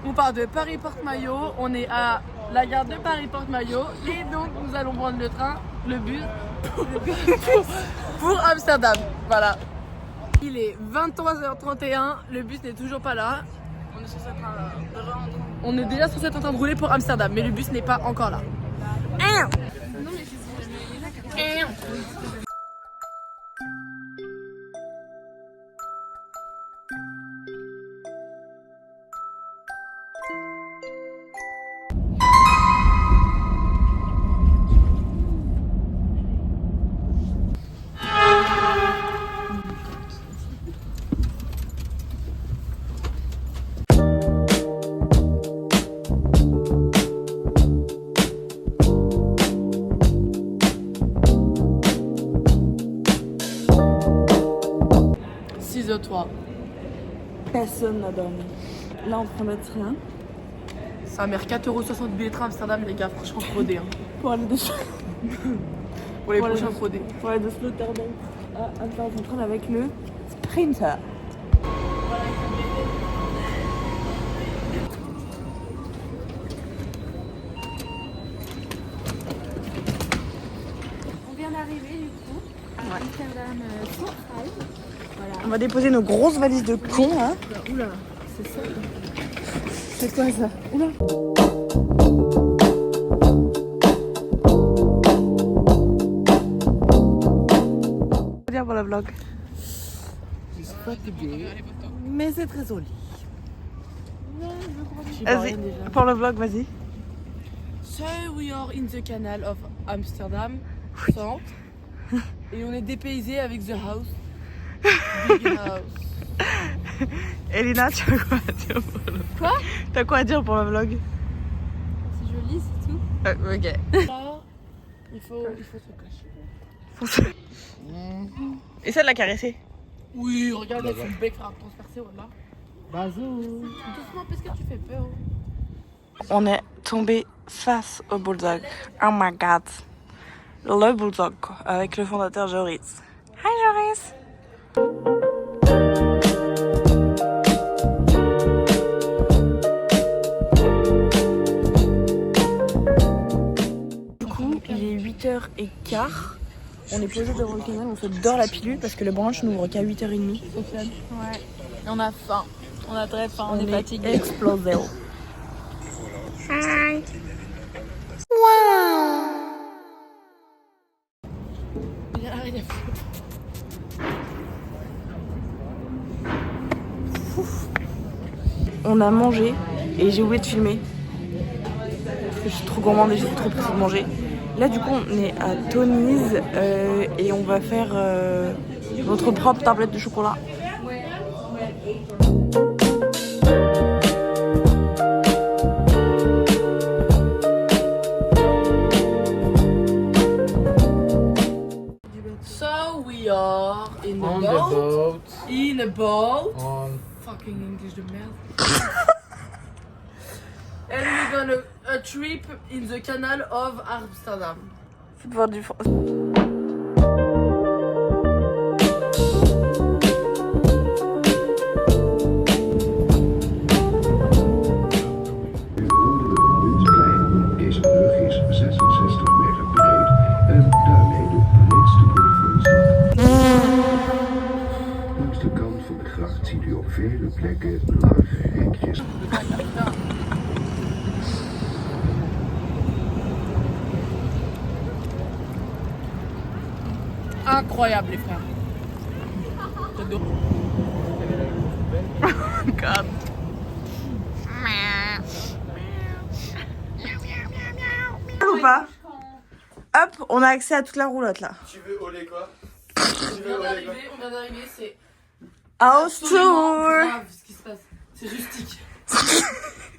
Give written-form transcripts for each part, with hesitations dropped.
On part de Paris-Porte-Maillot, on est à la gare de Paris-Porte-Maillot et donc nous allons prendre le bus pour Amsterdam. Voilà. Il est 23h31, le bus n'est toujours pas là. On est déjà censé être en train de rouler pour Amsterdam, mais le bus n'est pas encore là. Toi. Personne n'a dormi. Là on prend le train. Ça mère 4,60€ billet train Amsterdam les gars, franchement fraudé hein. Pour aller de Pour les prochains fraudés. Pour aller de Sloterdijk à Amsterdam avec le Sprinter. On vient d'arriver du coup à Amsterdam Central. Voilà. On va déposer nos grosses valises de cons hein. Oula, c'est ça. C'est quoi ça? Oula. Dire pour le vlog. Je suis fatiguée. Mais c'est très joli. Vas-y, pour le vlog, vas-y. So we are in the canal of Amsterdam Centre et on est dépaysé avec the house. Big house. Elina, tu as quoi à dire pour le vlog? Quoi? T'as quoi à dire pour le vlog? C'est joli, c'est tout. Ok. Là, il faut se cacher. Essaie de la caresser. Oui, regarde, elle son bec fera transpercer, voilà. Bazou. Doucement, parce que tu fais peur. On est tombé face au bulldog. Oh my god. Le bulldog, quoi, avec le fondateur Joris. Hi Joris. Du coup, il est 8h15. On est posé devant le canal, on se dort la pilule parce que le branche n'ouvre qu'à 8h30. Ouais. Et on a faim. On a très faim, on est fatigué. Explosé. Hi. On a mangé et j'ai oublié de filmer parce que je suis trop gourmande et j'ai trop pressée de manger. Là du coup on est à Tony's et on va faire notre propre tablette de chocolat. So we are in On the the boat. boat. In a boat. On Fucking English de merde. And we're gonna a trip in the canal of Amsterdam. C'est pour du Deze brug is 66 meter breed en daarmee de breedste brug van de stad. Langs de kant van de gracht ziet u op vele plekken lage hekjes. Incroyable les frères. J'adore. God. Ou pas? Hop, on a accès à toute la roulotte là. Tu veux au lait quoi? On vient d'arriver, c'est House absolument tour. grave ce qui se passe. C'est rustique.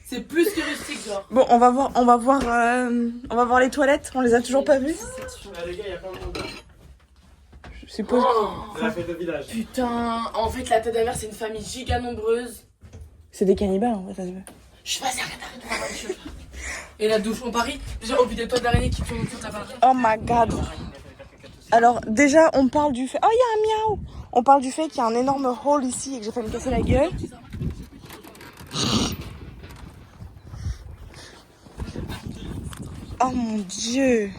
C'est plus que rustique genre. Bon, on va voir les toilettes. On les a toujours pas vues. Ah, les gars, il y a plein de monde. Je suppose. C'est la fête de village. Putain, en fait la tête d'Aver c'est une famille giga nombreuse. C'est des cannibales en fait, ça se veut. Je suis passée, arrête dans la voiture. Et la douche en Paris, déjà au vidéo de toi d'araignée qui tourne autour de ta barre. Oh my god. Alors déjà on parle du fait... Oh il y a un miaou. On parle du fait qu'il y a un énorme hall ici et que j'ai failli me casser la gueule. Oh mon dieu.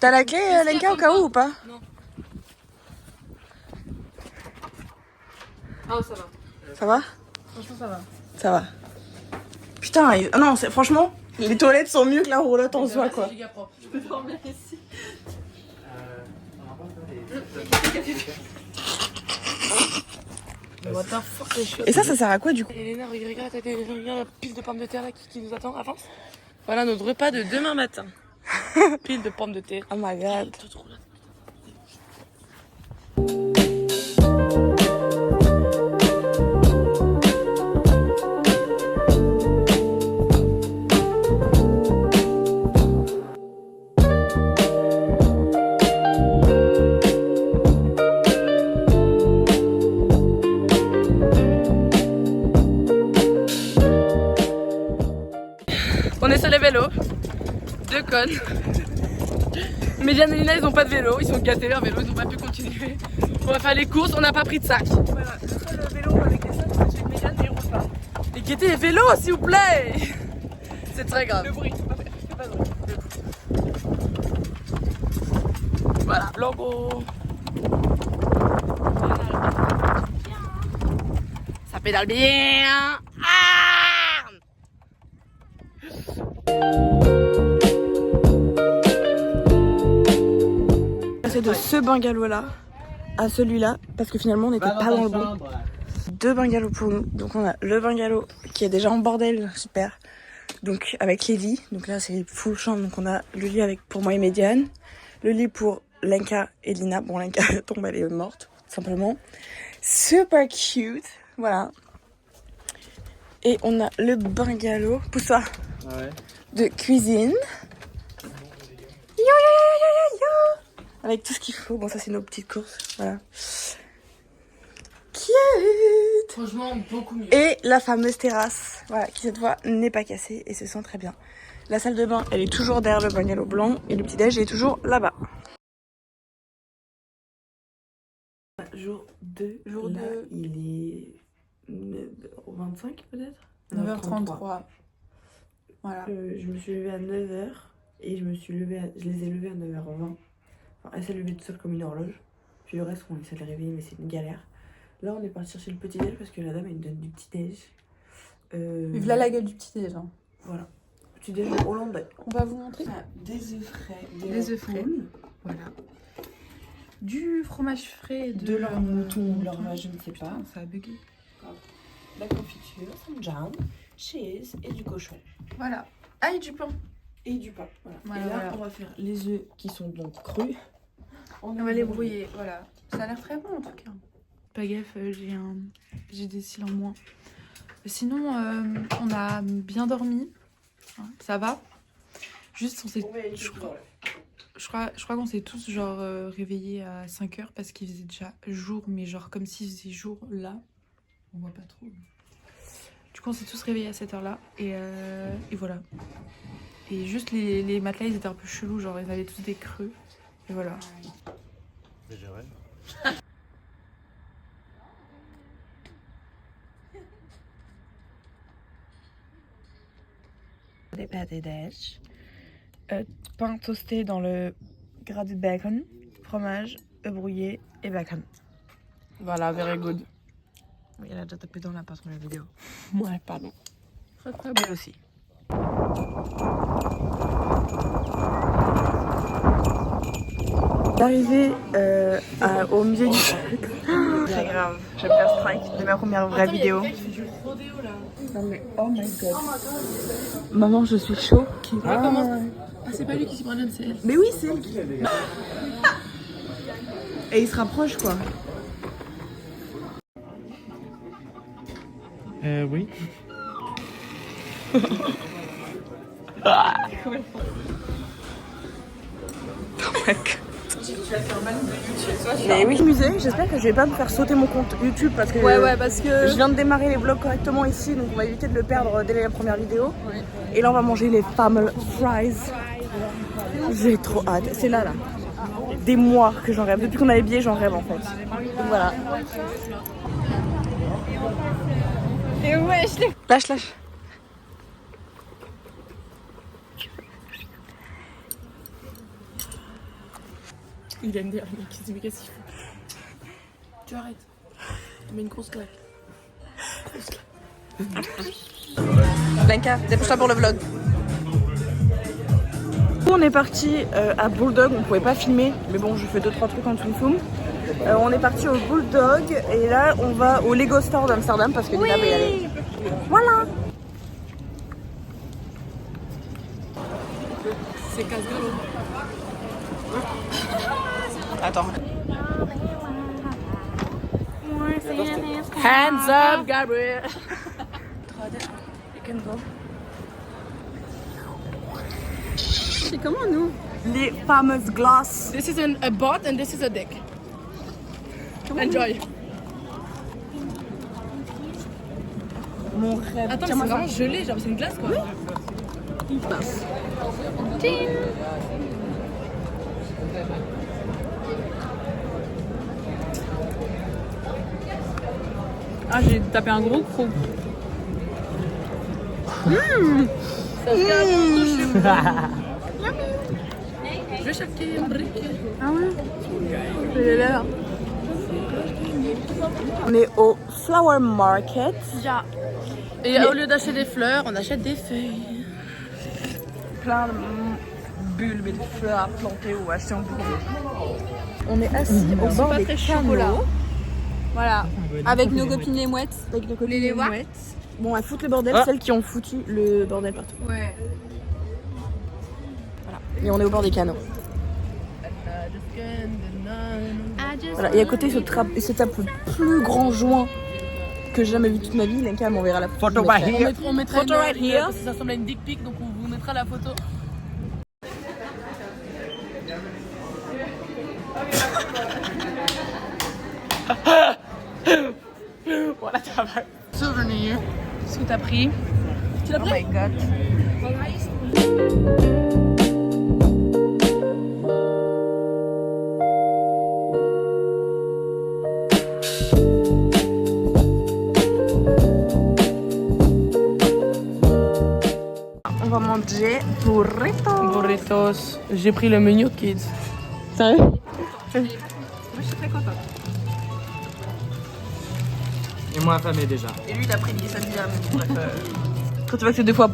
T'as la clé, Lenka, au cas où ou pas? Non. Ah, ça va. Ça va? Franchement, ça va. Ça va. Putain, non, franchement, les toilettes sont mieux que la roulotte en soi, quoi. C'est giga propre. Je peux dormir ici. What the fuck, c'est chaud. Et ça sert à quoi du coup? Elena, regarde la pile de pommes de terre là qui nous attend. Avance. Voilà notre repas de demain matin. Pile de pommes de terre. Oh my god. Tout trop là. On est sur les vélos. Deux connes. Médiane et Lina, ils ont pas de vélo. Ils sont gâtés leur vélo, ils ont pas pu continuer. On va faire les courses, on n'a pas pris de sac. Voilà, le seul vélo avec les sacs, c'est Médiane et ils roulent pas. Et quittez les vélos, s'il vous plaît. C'est très grave. Le bruit, faut pas faire. Fais pas de bruit. Voilà, logo. Ça pédale bien. Ah! C'est de ce bungalow là à celui-là parce que finalement on n'était pas dans le bon. Deux bungalows pour nous. Donc on a le bungalow qui est déjà en bordel, super. Donc avec les lits. Donc là c'est full chambre. Donc on a le lit avec pour moi et Médiane. Le lit pour Lenka et Lina. Bon, Lenka tombe, elle est morte simplement. Super cute. Voilà. Et on a le bungalow. Pousse-toi. Ouais. De cuisine. Yo yo yo yo yo yo. Avec tout ce qu'il faut. Bon, ça c'est nos petites courses. Voilà. Cute. Franchement, beaucoup mieux. Et la fameuse terrasse, voilà, qui cette fois n'est pas cassée et se sent très bien. La salle de bain, elle est toujours derrière le bungalow blanc et le petit-déj est toujours là-bas. Jour 2. Jour Là, 2. il est 9h25 peut-être 9h33. Voilà. Je me suis levée à 9h et je les ai levés à 9h20. Enfin, elle s'est levée toute seule comme une horloge. Puis le reste, on essaie de les réveiller, mais c'est une galère. Là, on est parti chercher le petit-déj parce que la dame, elle nous donne du petit-déj. Mais voilà la gueule du petit déj. Hein. Voilà. Petit-déj hollandais. On va vous montrer. Des œufs frais. Des œufs frais. Voilà. Du fromage frais De leur mouton ou leur vache, je ne sais pas. Putain, ça a bugué. La confiture, some jam, cheese et du cochon. Voilà. Ah, et du pain. Et du pain. Voilà. Voilà, et là, voilà. on va faire les œufs qui sont donc crus. On va les brouiller. Voilà. Ça a l'air très bon en tout cas. Pas gaffe, j'ai des cils en moins. Sinon, on a bien dormi. Hein, ça va. Juste, on s'est. Je crois qu'on s'est tous genre réveillés à 5h parce qu'il faisait déjà jour, mais genre comme s'il faisait jour là. On voit pas trop. Du coup, on s'est tous réveillés à cette heure-là. Et voilà. Et juste les matelas, ils étaient un peu chelous. Genre, ils avaient tous des creux. Et voilà. Des pâtés déj. Pain toasté dans le gras de bacon. Fromage, œufs brouillés et bacon. Voilà, very good. Oui, elle a déjà tapé dans la passe la vidéo. Ouais, pardon. Très très Elle aussi. D'arriver au musée du spectacle. Très grave. J'aime bien Strike de ma première vraie vidéo. Non mais oh my god. Maman, je suis choquée. Ah, c'est pas lui qui s'y prend, c'est elle. Mais oui, c'est elle qui. Et il se rapproche quoi. Oui. Mais oui, musée, j'espère que je vais pas me faire sauter mon compte YouTube parce que, parce que. je viens de démarrer les vlogs correctement ici, donc on va éviter de le perdre dès la première vidéo. Ouais. Et là on va manger les fameux fries. J'ai trop hâte, c'est là. Des mois que j'en rêve, depuis qu'on a les billets j'en rêve en fait. Donc voilà. Et ouais, Lâche. Il aime derrière le mec qui se dit mais qu'est-ce qu'il fait? Tu arrêtes. Tu mets une grosse claque. Blanca, dépêche-toi pour le vlog. On est parti à Bulldog, on pouvait pas filmer, mais bon, je fais 2-3 trucs en Tsum Tsum. On est parti au Bulldog et là on va au Lego Store d'Amsterdam parce que Nina veut y aller. Voilà. C'est casse-gueule. Attends. Hands up, Gabriel. C'est comment nous? Les fameuses glaces. This is a bot and this is a dick. Enjoy. Mon rêve. Attends, mais c'est vraiment gelé, genre c'est une glace quoi. Oui. Ah, j'ai tapé un gros croc. Ça se casse chez moi. Je vais chercher un brick. Ah ouais. J'ai l'air. On est au Flower Market. Et au lieu d'acheter des fleurs, on achète des feuilles. Plein de bulbes et de fleurs à planter ou acheter en bouquet. On est assis au bord des canaux. Voilà. Avec nos copines les mouettes. Avec nos copines les mouettes. Bon, elles foutent le bordel, celles qui ont foutu le bordel partout. Ouais. Voilà. Et on est au bord des canaux. Voilà. Et à côté, il se tape le plus grand joint que j'ai jamais vu toute ma vie. Lenka m'enverra la photo. On mettra Photo right here. Ça ressemble à une dick pic, donc on vous mettra la photo. Voilà, ça va. Souvenir. Qu'est-ce que t'as pris? Tu l'as pris? Oh my god. On va manger burritos. Burritos. J'ai pris le menu kids. Sérieux? Moi, je suis très contente. Et moi affamé déjà. Et lui, il a pris 10 dirhams. Bref, quand tu vois que c'est 2 fois.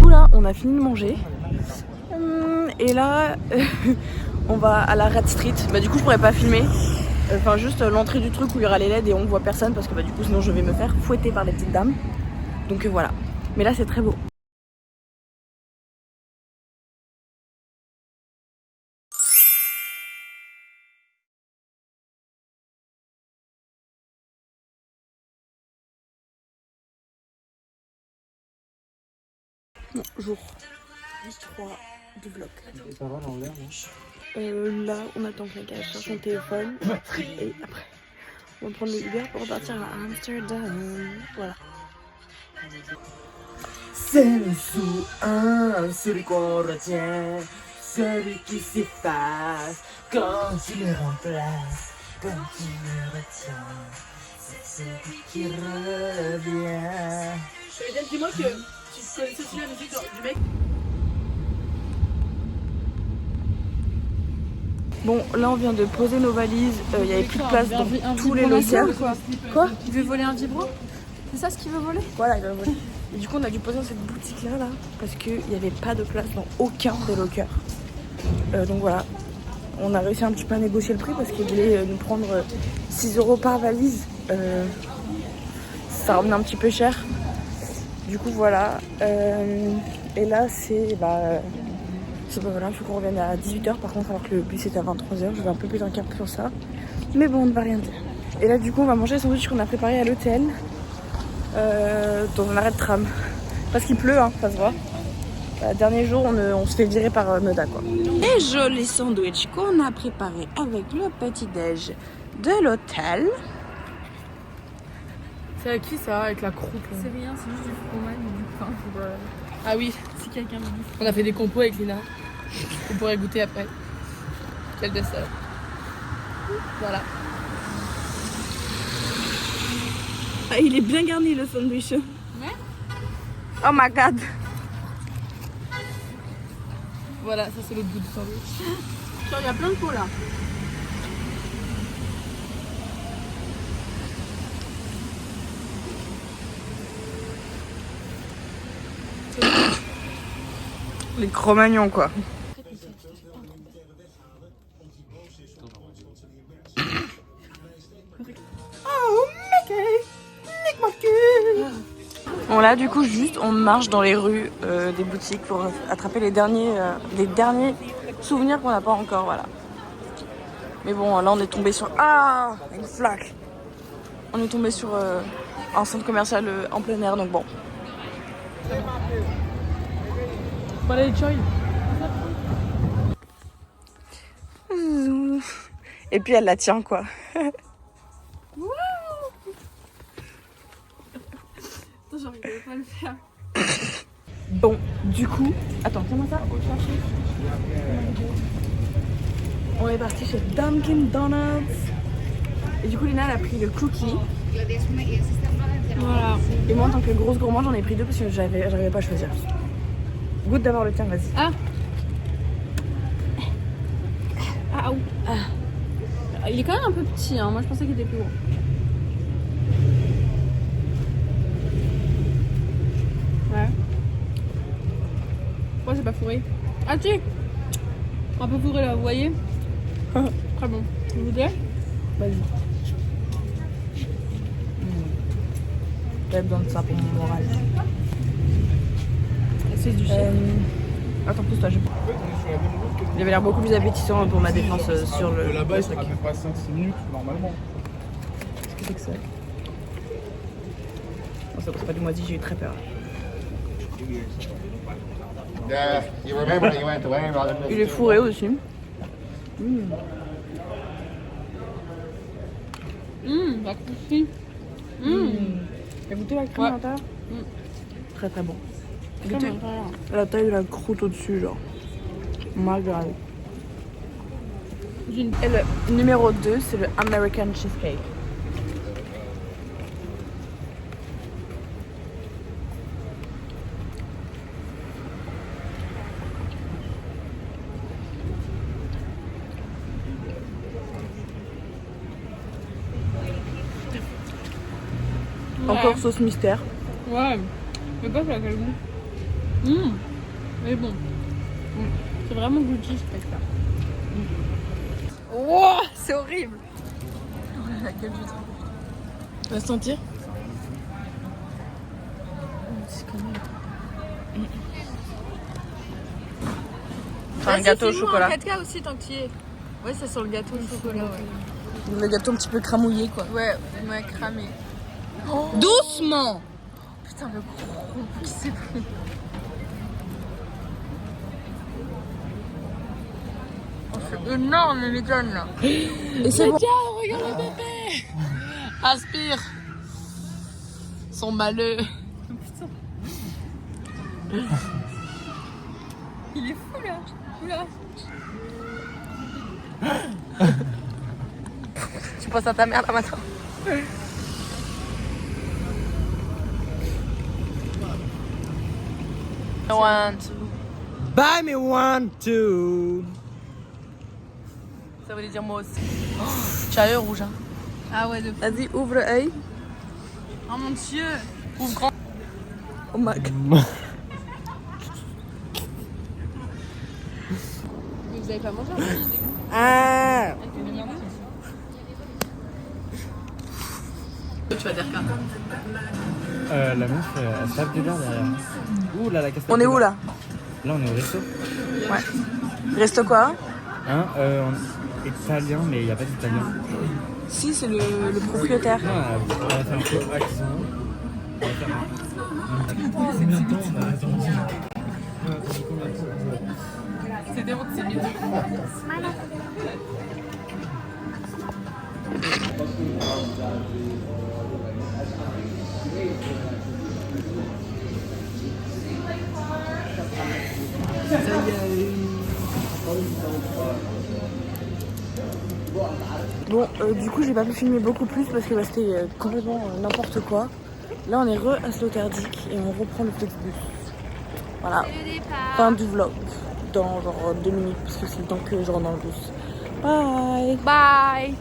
Là, on a fini de manger. Et là, on va à la Red Street. Bah, du coup, je pourrais pas filmer. Enfin, juste l'entrée du truc où il y aura les LED et on voit personne parce que bah, du coup, sinon, je vais me faire fouetter par les petites dames. Donc voilà. Mais là, c'est très beau. Bonjour. 3 du vlog. Ça va dans l'air, Là, on attend que la gars cherche son téléphone. Et après, on va prendre le Uber pour repartir à Amsterdam. Voilà. C'est le sous-1, celui qu'on retient, celui qui s'efface quand tu le remplaces, quand tu le retiens, c'est celui qui revient. Dis-moi que tu connaissais aussi la musique du mec. Bon, là, on vient de poser nos valises. Il n'y avait plus de place dans tous les lockers. Quoi? Il veut voler un vibro? C'est ça ce qu'il veut voler? Voilà, il va voler. Et du coup, on a dû poser dans cette boutique-là, là, parce qu'il n'y avait pas de place dans aucun des lockers. Donc voilà. On a réussi un petit peu à négocier le prix parce qu'il voulait nous prendre 6 € par valise. Ça revenait un petit peu cher. Du coup, voilà. Et là, c'est voilà, il faut qu'on revienne à 18h par contre, alors que le bus était à 23h. Je vais un peu péter un câble sur ça. Mais bon, on ne va rien dire. Et là, du coup, on va manger le sandwich qu'on a préparé à l'hôtel. Dans un arrêt de tram. Parce qu'il pleut, hein, ça se voit. Dernier jour, on se fait virer par Noda, quoi. Et joli sandwich qu'on a préparé avec le petit-déj de l'hôtel. C'est à qui ça, avec la croûte là? C'est rien, c'est juste du fromage et du pain. Ah oui, Si quelqu'un me dit. on a fait des compos avec Lina. On pourrait goûter après. Quel dessert. Voilà. Ah, il est bien garni le sandwich. Ouais. Oh my god. Voilà, ça c'est l'autre bout du sandwich. Il y a plein de pots là. Les Cro-Magnons quoi. Bon là du coup juste on marche dans les rues des boutiques pour attraper les derniers souvenirs qu'on n'a pas encore, voilà. Mais bon là on est tombé sur... Ah, une flaque. On est tombé sur un centre commercial en plein air, donc bon. Voilà les choy. Et puis elle la tient quoi. J'arrivais pas à le faire. Bon, du coup... Attends, tiens-moi ça. On est parti chez Dunkin' Donuts. Et du coup, Lina, elle a pris le cookie. Voilà. Et moi, en tant que grosse gourmande, j'en ai pris deux parce que j'arrivais pas à choisir. Goûte d'abord le tien, vas-y. Ah. Ah, ou. Il est quand même un peu petit, hein. Moi je pensais qu'il était plus gros. Ouais. Moi c'est pas fourré. Ah tu sais, un peu fourré là, vous voyez. Très bon. Vous voulez? Vas-y. J'avais besoin de ça pour mon moral. C'est du chef. Attends, pousse-toi, je... Il avait l'air beaucoup plus appétissant pour ma défense sur le... Là-bas, ça truc. fait pas 5-6 minutes, normalement. Qu'est-ce que c'est? Non, c'est pas du moisi, j'ai eu très peur. Il est fourré aussi. La croustille. T'as goûté la crème à l'intérieur? Très très bon. Goûtez la taille de la croûte au-dessus, genre. Margarine. Et le numéro 2, c'est le American Cheesecake. Encore sauce mystère. Ouais. Mais pas ça, quel goût. Mais bon. C'est vraiment goût de cheesecake là. Wow, c'est horrible. Tu vas sentir? C'est un gâteau au chocolat. Un 4K aussi tant que tu y es. Ouais, ça sent le gâteau au chocolat, ouais. Le gâteau un petit peu cramouillé quoi. Ouais, cramé. Oh. Doucement! Putain, le gros qui s'est pris. Oh, c'est énorme, les médianes là. Et c'est bon. Regarde le bébé! Aspire! Son malheur. Putain. Il est fou là. Oula. Tu penses à ta mère là maintenant. One, two. Buy me 1, 2. Ça voulait dire moi aussi. Oh, tu as l'œil rouge hein. Ah ouais, de Vas-y, ouvre l'œil. Oh mon dieu! Ouvre grand. Oh my god. Mais vous avez pas mangé Ah. Tu vas dire quoi? La meuf, elle tape des dents derrière. Ouh là, la casse. On est où là? Là, on est au resto. Ouais. Resto quoi? Hein, italien, mais il n'y a pas d'italien. Si, c'est le propriétaire. Non, on va faire un peu accent. On va faire un... Combien de temps on va attendre? C'est des mots que c'est bien. Bon, du coup, j'ai pas pu filmer beaucoup plus parce que bah, c'était complètement n'importe quoi. Là, on est à Sloterdijk et on reprend le Flixbus. Voilà, fin du vlog. Dans genre 2 minutes, parce que c'est le temps que je rentre dans le bus. Bye! Bye.